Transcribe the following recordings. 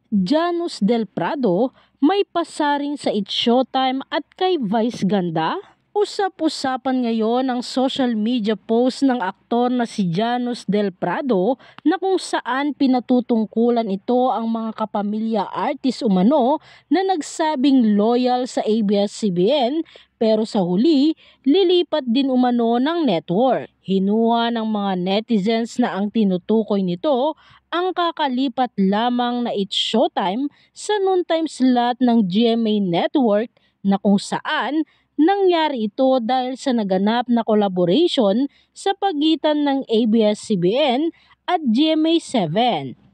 Janus Del Prado may pasaring sa It's Showtime at kay Vice Ganda? Usap-usapan ngayon ang social media post ng aktor na si Janus Del Prado na kung saan pinatutungkulan ito ang mga kapamilya artist umano na nagsabing loyal sa ABS-CBN pero sa huli lilipat din umano ng network. Hinuha ng mga netizens na ang tinutukoy nito ang kakalipat lamang na It's Showtime sa noontime slot ng GMA Network na kung saan nangyari ito dahil sa naganap na collaboration sa pagitan ng ABS-CBN at GMA7.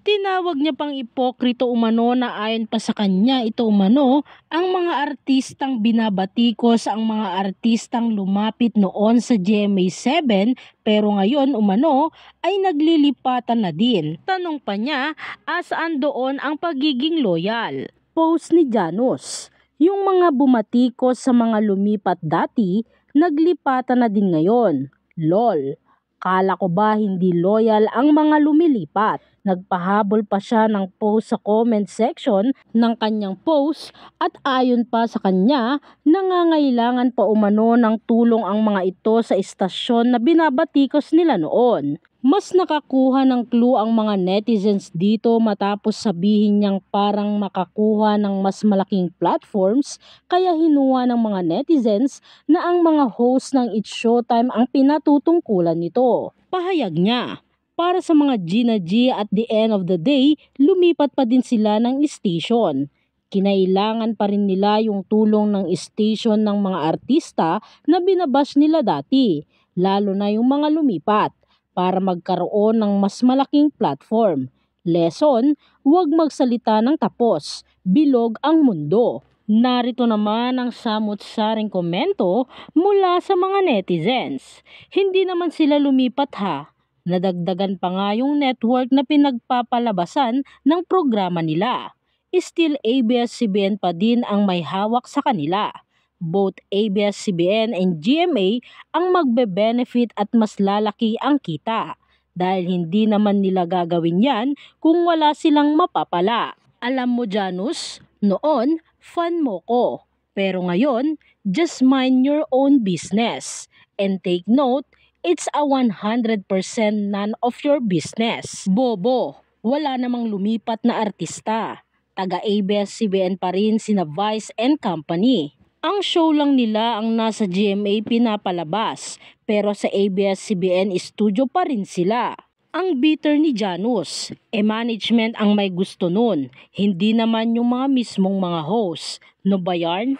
Tinawag niya pang ipokrito umano na ayon pa sa kanya ito umano ang mga artistang binabatikos ang mga artistang lumapit noon sa GMA7 pero ngayon umano ay naglilipatan na din. Tanong pa niya, asaan doon ang pagiging loyal? Post ni Janus. Yung mga bumatikos sa mga lumipat dati, naglipatan na din ngayon. LOL. Kala ko ba hindi loyal ang mga lumilipat? Nagpahabol pa siya ng post sa comment section ng kanyang post at ayon pa sa kanya, nangangailangan pa umano ng tulong ang mga ito sa istasyon na binabatikos nila noon. Mas nakakuha ng clue ang mga netizens dito matapos sabihin niyang parang makakuha ng mas malaking platforms kaya hinuha ng mga netizens na ang mga host ng It's Showtime ang pinatutungkulan nito. Pahayag niya, para sa mga Gina G at the end of the day, lumipat pa din sila ng station. Kinailangan pa rin nila yung tulong ng station ng mga artista na binabash nila dati, lalo na yung mga lumipat, para magkaroon ng mas malaking platform. Lesson, huwag magsalita ng tapos, bilog ang mundo. Narito naman ang samut-saring komento mula sa mga netizens. Hindi naman sila lumipat ha. Nadagdagan pa nga yung network na pinagpapalabasan ng programa nila. Still ABS-CBN pa din ang may hawak sa kanila. Both ABS-CBN and GMA ang magbe-benefit at mas lalaki ang kita. Dahil hindi naman nila gagawin yan kung wala silang mapapala. Alam mo Janus, noon fan mo ko. Pero ngayon, just mind your own business. And take note, it's a 100% none of your business. Bobo, wala namang lumipat na artista. Taga ABS-CBN pa rin sina Vice and Company. Ang show lang nila ang nasa GMA pinapalabas, pero sa ABS-CBN studio pa rin sila. Ang bitter ni Janus, management ang may gusto nun, hindi naman yung mga mismong mga host. No ba yarn?